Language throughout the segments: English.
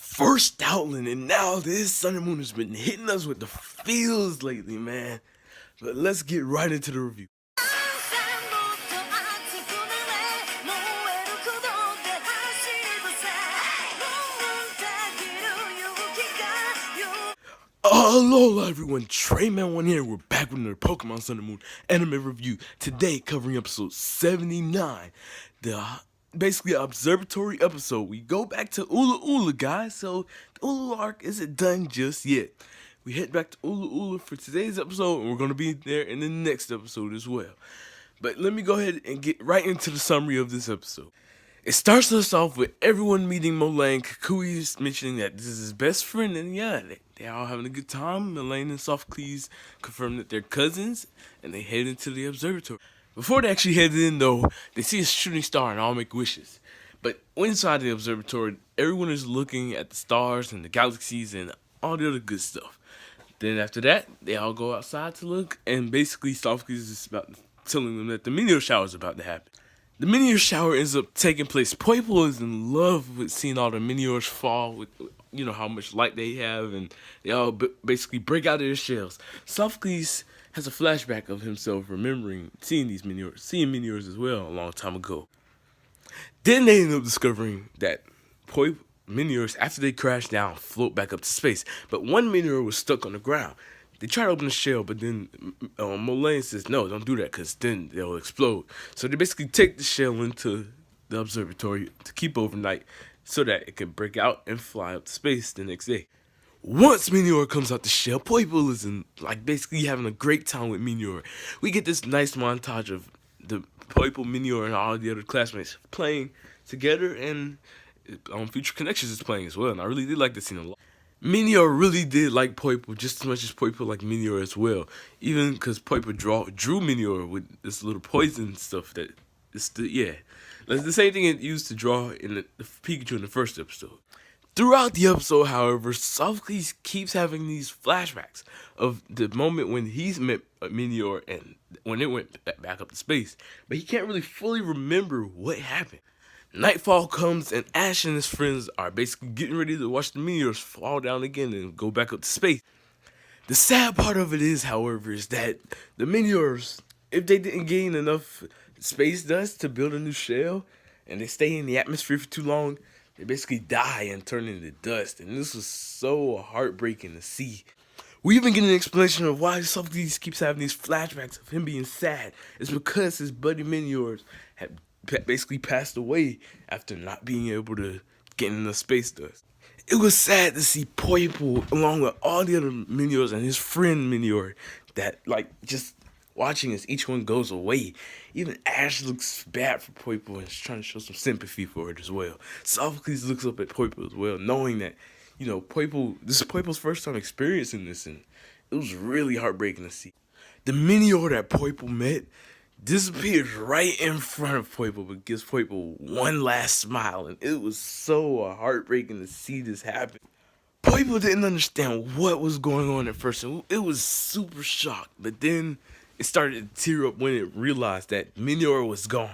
First outland, and now this sun and moon has been hitting us with the feels lately, man. But let's get right into the review. Hello everyone, Treyman1 here. We're back with another Pokemon Sun and Moon anime review. Today covering episode 79, the basically observatory episode. We go back to Ula Ula, guys. So the Ula arc isn't done just yet. We head back to Ula Ula for today's episode, and we're gonna be there in the next episode as well. But let me go ahead and get right into the summary of this episode. It starts us off with everyone meeting Mola and Kukui mentioning that this is his best friend, and yeah, they're all having a good time. Elaine and Sophlocles confirm that they're cousins, and they head into the observatory. Before they actually head in, though, they see a shooting star and all make wishes. But inside the observatory, everyone is looking at the stars and the galaxies and all the other good stuff. Then after that, they all go outside to look, and basically Sophlocles is about telling them that the meteor shower is about to happen. The meteor shower ends up taking place. Poipole is in love with seeing all the meteors fall, with how much light they have, and they all basically break out of their shells. Sophocles has a flashback of himself remembering seeing meteors as well a long time ago. Then they end up discovering that meteors, after they crash down, float back up to space. But one meteor was stuck on the ground. They try to open the shell, but then Mola says, no, don't do that, because then they'll explode. So they basically take the shell into the observatory to keep overnight so that it can break out and fly up to space the next day. Once Minior comes out the shell, Poipole is basically having a great time with Minior. We get this nice montage of the Poipole Minior and all the other classmates playing together, and Future Connections is playing as well, and I really did like this scene a lot. Minior really did like Poipole just as much as Poipole liked Minior as well. Even because Poipole drew Minior with this little poison stuff that's the same thing it used to draw in the Pikachu in the first episode. Throughout the episode, however, Sophocles keeps having these flashbacks of the moment when he's met Minior and when it went back up to space. But he can't really fully remember what happened. Nightfall comes, and Ash and his friends are basically getting ready to watch the meteors fall down again and go back up to space. The sad part of it is, however, is that the meteors, if they didn't gain enough space dust to build a new shell, and they stay in the atmosphere for too long, they basically die and turn into dust. And this was so heartbreaking to see. We even get an explanation of why Sophocles keeps having these flashbacks of him being sad. It's because his buddy Miniors had basically passed away after not being able to get in the space dust. It was sad to see Poipole along with all the other Miniors and his friend Minior that just watching as each one goes away. Even Ash looks bad for Poipole and is trying to show some sympathy for it as well. Sophocles looks up at Poipole as well, knowing that this is Poipole's first time experiencing this, and it was really heartbreaking to see. The Minior that Poipole met disappears right in front of Poipole, but gives Poipole one last smile, and it was so heartbreaking to see this happen. Poipole didn't understand what was going on at first, and it was super shocked, but then it started to tear up when it realized that Minior was gone.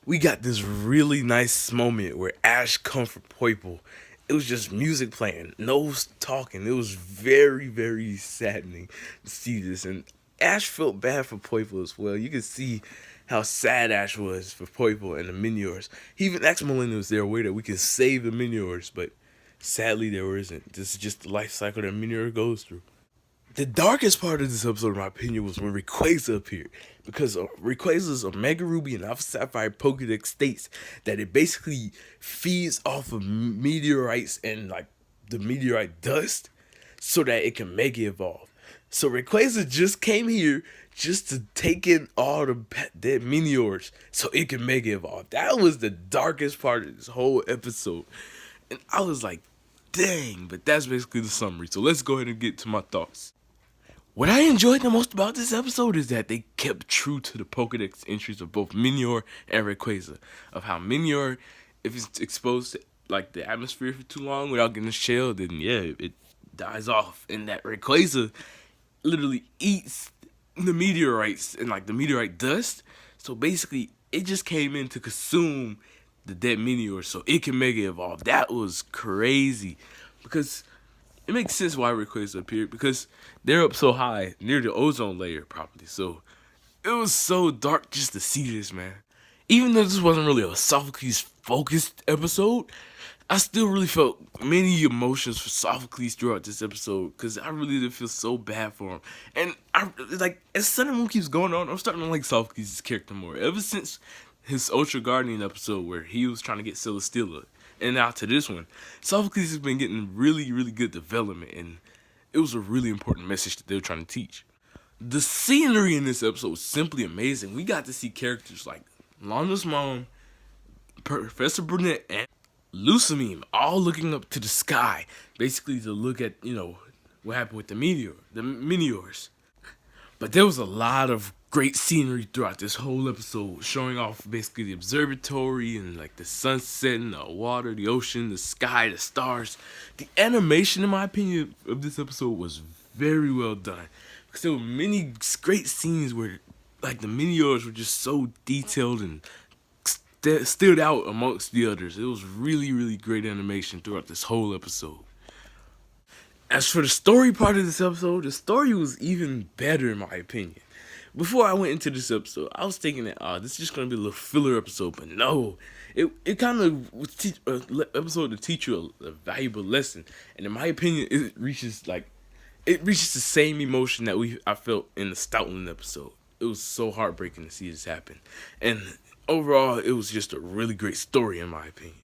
We got this really nice moment where Ash comforts Poipole. It was just music playing, no talking. It was very, very saddening to see this, and Ash felt bad for Poipole as well. You could see how sad Ash was for Poipole and the Miniors. He even asked Melinda, is there a way that we can save the Miniors? But sadly, there isn't. This is just the life cycle that Minior goes through. The darkest part of this episode, in my opinion, was when Rayquaza appeared. Because Rayquaza's Omega Ruby and Alpha Sapphire Pokedex states that it basically feeds off of meteorites and the meteorite dust so that it can Mega Evolve. So Rayquaza just came here just to take in all the dead meteors so it can Mega Evolve. That was the darkest part of this whole episode. And I was like, dang, but that's basically the summary. So let's go ahead and get to my thoughts. What I enjoyed the most about this episode is that they kept true to the Pokedex entries of both Minior and Rayquaza. Of how Minior, if it's exposed to the atmosphere for too long without getting a shell, then yeah, it dies off. And that Rayquaza literally eats the meteorites and the meteorite dust. So basically, it just came in to consume the dead Minior so it can Mega Evolve. That was crazy. Because it makes sense why Rayquaza appeared, because they're up so high near the ozone layer probably. So it was so dark just to see this, man. Even though this wasn't really a Sophocles focused episode, I still really felt many emotions for Sophocles throughout this episode, because I really did feel so bad for him. And I like, as Sun and Moon keeps going on, I'm starting to like Sophocles' character more. Ever since his Ultra Guardian episode where he was trying to get Celesteela, and now to this one, Sophocles has been getting really, really good development, and it was a really important message that they were trying to teach. The scenery in this episode was simply amazing. We got to see characters like Lana's mom, Professor Brunette, and Lucamine all looking up to the sky, basically to look at, what happened with the Miniors. But there was a lot of great scenery throughout this whole episode, showing off basically the observatory and like the sunset and the water, the ocean, the sky, the stars. The animation, in my opinion, of this episode was very well done, because there were many great scenes where like the Miniors were just so detailed and stood out amongst the others. It was really, really great animation throughout this whole episode. As for the story part of this episode, the story was even better in my opinion. Before I went into this episode, I was thinking that this is just gonna be a little filler episode, but no, it kind of was an episode to teach you a valuable lesson, and in my opinion, it reaches the same emotion that I felt in the Stoutland episode. It was so heartbreaking to see this happen, and overall, it was just a really great story in my opinion.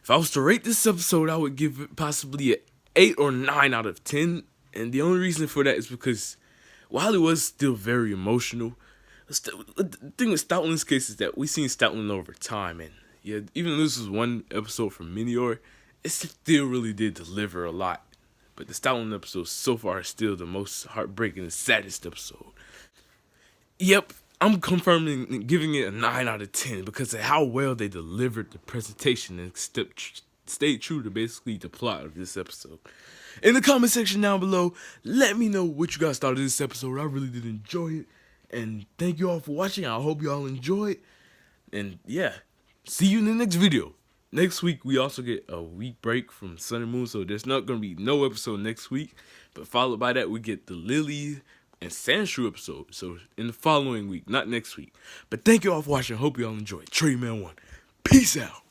If I was to rate this episode, I would give it possibly an 8 or 9 out of 10, and the only reason for that is because while it was still very emotional, the thing with Stoutland's case is that we've seen Stoutland over time, and yeah, even though this was one episode from Minior, it still really did deliver a lot. But the Stoutland episode so far is still the most heartbreaking and saddest episode. Yep, I'm confirming and giving it a 9 out of 10 because of how well they delivered the presentation and stayed true to basically the plot of this episode. In the comment section down below, let me know what you guys thought of this episode. I really did enjoy it. And thank you all for watching. I hope you all enjoyed. And yeah, see you in the next video. Next week, we also get a week break from Sun and Moon, so there's not going to be no episode next week. But followed by that, we get the Lily and Sandshrew episode. So in the following week, not next week. But thank you all for watching. Hope you all enjoyed. Trayman1. Peace out.